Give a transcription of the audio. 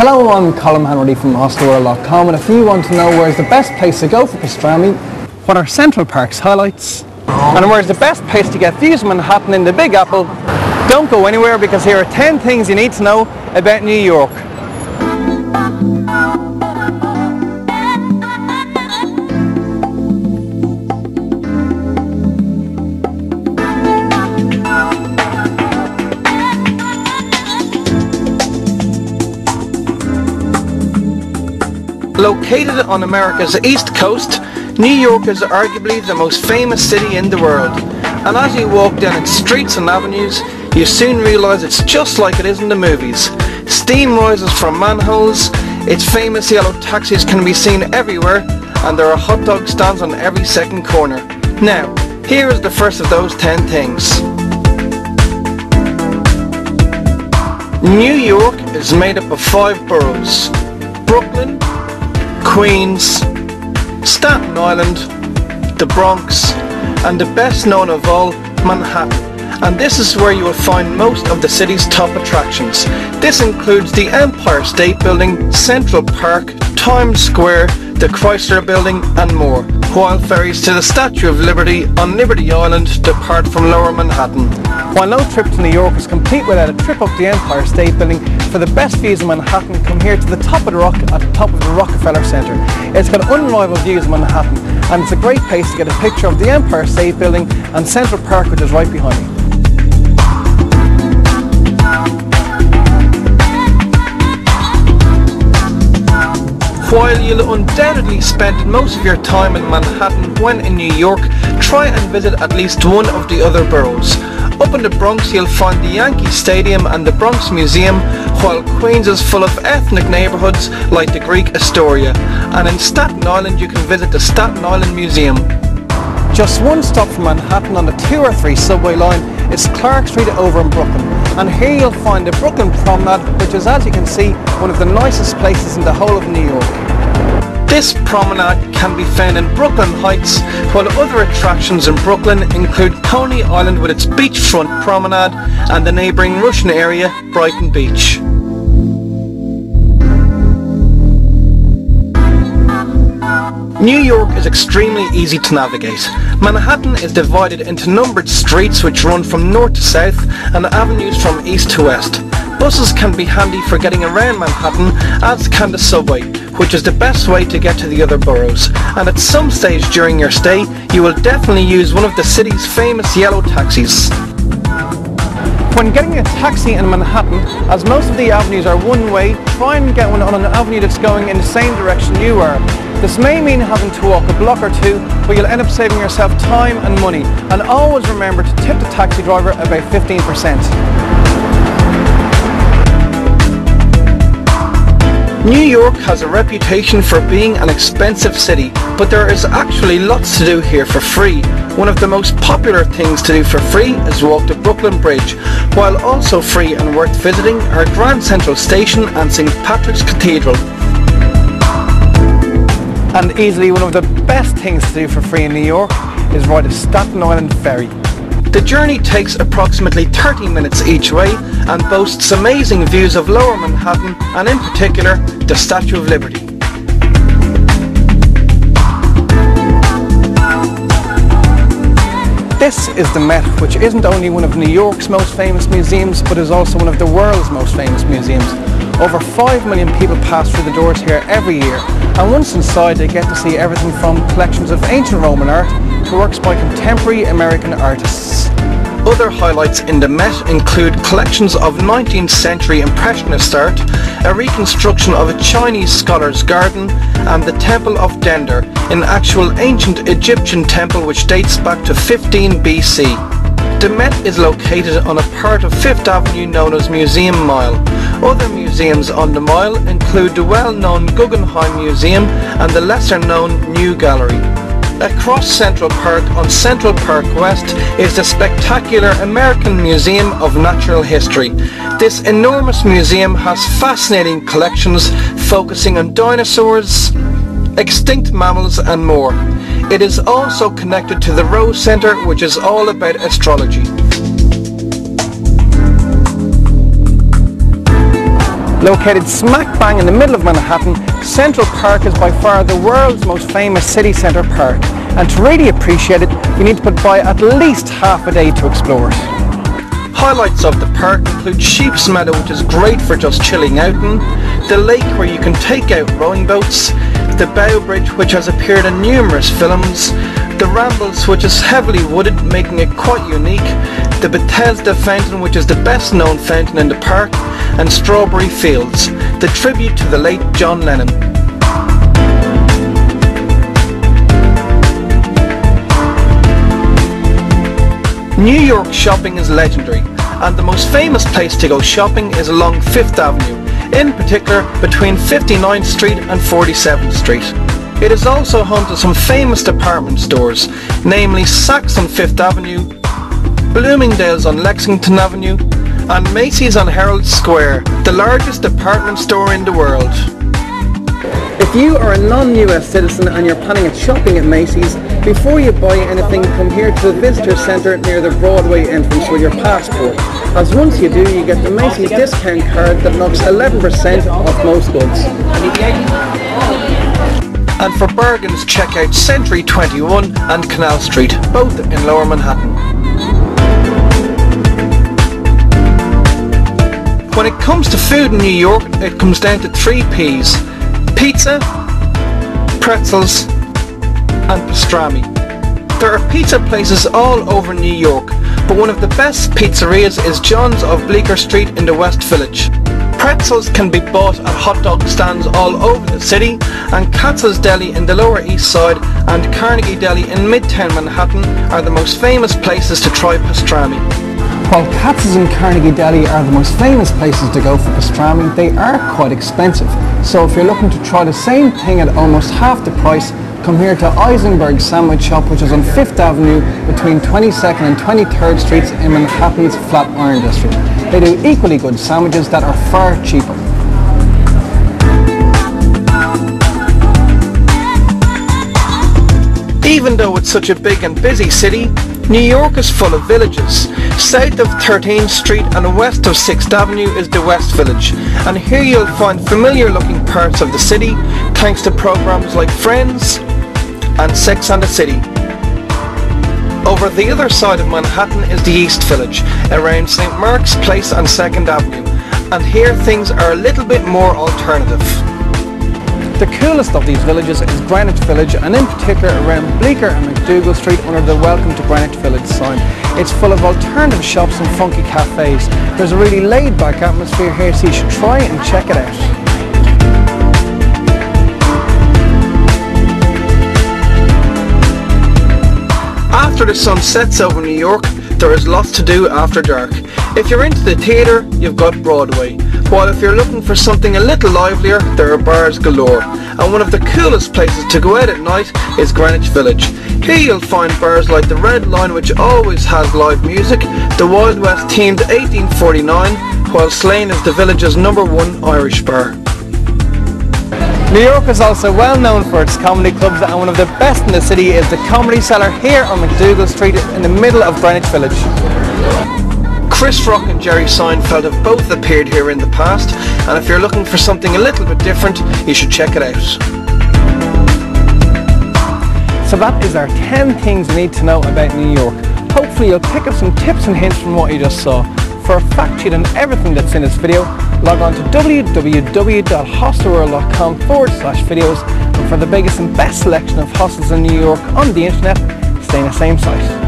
Hello, I'm Colm Hanratty from hostelworld.com, and if you want to know where's the best place to go for pastrami, what are Central Park's highlights, and where's the best place to get views of Manhattan in the Big Apple, don't go anywhere, because here are 10 things you need to know about New York. Located on America's East Coast, New York is arguably the most famous city in the world. And as you walk down its streets and avenues, you soon realise it's just like it is in the movies. Steam rises from manholes, its famous yellow taxis can be seen everywhere, and there are hot dog stands on every second corner. Now, here is the first of those 10 things. New York is made up of 5 boroughs: Brooklyn, Queens, Staten Island, the Bronx, and the best known of all, Manhattan. And this is where you will find most of the city's top attractions. This includes the Empire State Building, Central Park, Times Square, the Chrysler Building, and more, while ferries to the Statue of Liberty on Liberty Island depart from Lower Manhattan. While no trip to New York is complete without a trip up the Empire State Building, for the best views of Manhattan, come here to the top of the rock at the top of the Rockefeller Center. It's got unrivaled views of Manhattan, and it's a great place to get a picture of the Empire State Building and Central Park, which is right behind me. While you'll undoubtedly spend most of your time in Manhattan when in New York, try and visit at least one of the other boroughs. Up in the Bronx you'll find the Yankee Stadium and the Bronx Museum, while Queens is full of ethnic neighbourhoods like the Greek Astoria, and in Staten Island you can visit the Staten Island Museum. Just one stop from Manhattan on the 2 or 3 subway line is Clark Street over in Brooklyn, and here you'll find the Brooklyn Promenade, which is, as you can see, one of the nicest places in the whole of New York. This promenade can be found in Brooklyn Heights, while other attractions in Brooklyn include Coney Island with its beachfront promenade and the neighbouring Russian area, Brighton Beach. New York is extremely easy to navigate. Manhattan is divided into numbered streets which run from north to south and avenues from east to west. Buses can be handy for getting around Manhattan, as can the subway, which is the best way to get to the other boroughs. And at some stage during your stay, you will definitely use one of the city's famous yellow taxis. When getting a taxi in Manhattan, as most of the avenues are one way, try and get one on an avenue that's going in the same direction you are. This may mean having to walk a block or two, but you'll end up saving yourself time and money. And always remember to tip the taxi driver about 15%. New York has a reputation for being an expensive city, but there is actually lots to do here for free. One of the most popular things to do for free is walk the Brooklyn Bridge, while also free and worth visiting are Grand Central Station and St. Patrick's Cathedral. And easily one of the best things to do for free in New York is ride a Staten Island ferry. The journey takes approximately 30 minutes each way and boasts amazing views of Lower Manhattan and in particular the Statue of Liberty. This is the Met, which isn't only one of New York's most famous museums, but is also one of the world's most famous museums. Over 5 million people pass through the doors here every year, and once inside they get to see everything from collections of ancient Roman art to works by contemporary American artists. Other highlights in the Met include collections of 19th century Impressionist art, a reconstruction of a Chinese scholar's garden, and the Temple of Dender, an actual ancient Egyptian temple which dates back to 15 BC. The Met is located on a part of 5th Avenue known as Museum Mile. Other museums on the Mile include the well-known Guggenheim Museum and the lesser-known New Gallery. Across Central Park on Central Park West is the spectacular American Museum of Natural History. This enormous museum has fascinating collections focusing on dinosaurs, extinct mammals and more. It is also connected to the Rose Center, which is all about astrology. Located smack bang in the middle of Manhattan, Central Park is by far the world's most famous city centre park, and to really appreciate it you need to put by at least half a day to explore it. Highlights of the park include Sheep's Meadow, which is great for just chilling out in, the lake where you can take out rowing boats, the Bow Bridge, which has appeared in numerous films, the Rambles, which is heavily wooded, making it quite unique, the Bethesda Fountain, which is the best known fountain in the park, and Strawberry Fields, the tribute to the late John Lennon. New York shopping is legendary, and the most famous place to go shopping is along 5th Avenue, in particular between 59th Street and 47th Street. It is also home to some famous department stores, namely Saks on 5th Avenue, Bloomingdale's on Lexington Avenue, and Macy's on Herald Square, the largest department store in the world. If you are a non-US citizen and you're planning on shopping at Macy's, before you buy anything, come here to the visitor centre near the Broadway entrance with your passport, as once you do you get the Macy's discount card that knocks 11% off most goods. And for bargains check out Century 21 and Canal Street, both in Lower Manhattan. When it comes to food in New York, it comes down to 3 P's: pizza, pretzels, and pastrami. There are pizza places all over New York, but one of the best pizzerias is John's of Bleecker Street in the West Village. Pretzels can be bought at hot dog stands all over the city, and Katz's Deli in the Lower East Side and Carnegie Deli in Midtown Manhattan are the most famous places to try pastrami. While Katz's and Carnegie Deli are the most famous places to go for pastrami, they are quite expensive. So if you're looking to try the same thing at almost half the price, come here to Eisenberg Sandwich Shop, which is on 5th Avenue between 22nd and 23rd Streets in Manhattan's Flatiron District. They do equally good sandwiches that are far cheaper. Even though it's such a big and busy city, New York is full of villages. South of 13th Street and west of 6th Avenue is the West Village, and here you'll find familiar looking parts of the city thanks to programs like Friends and Sex and the City. Over the other side of Manhattan is the East Village, around St. Mark's Place and 2nd Avenue, and here things are a little bit more alternative. The coolest of these villages is Greenwich Village, and in particular around Bleecker and McDougal Street under the Welcome to Greenwich Village sign. It's full of alternative shops and funky cafes. There's a really laid back atmosphere here, so you should try and check it out. After the sun sets over New York, there is lots to do after dark. If you're into the theatre, you've got Broadway, while if you're looking for something a little livelier, there are bars galore, and one of the coolest places to go out at night is Greenwich Village. Here you'll find bars like the Red Line, which always has live music, the Wild West themed 1849, while Slane is the village's #1 Irish bar. New York is also well known for its comedy clubs, and one of the best in the city is the Comedy Cellar here on McDougal Street in the middle of Greenwich Village. Chris Rock and Jerry Seinfeld have both appeared here in the past, and if you're looking for something a little bit different, you should check it out. So that is our 10 things you need to know about New York. Hopefully you'll pick up some tips and hints from what you just saw. For a fact sheet on everything that's in this video, log on to www.hostelworld.com/videos, and for the biggest and best selection of hostels in New York on the internet, stay in the same site.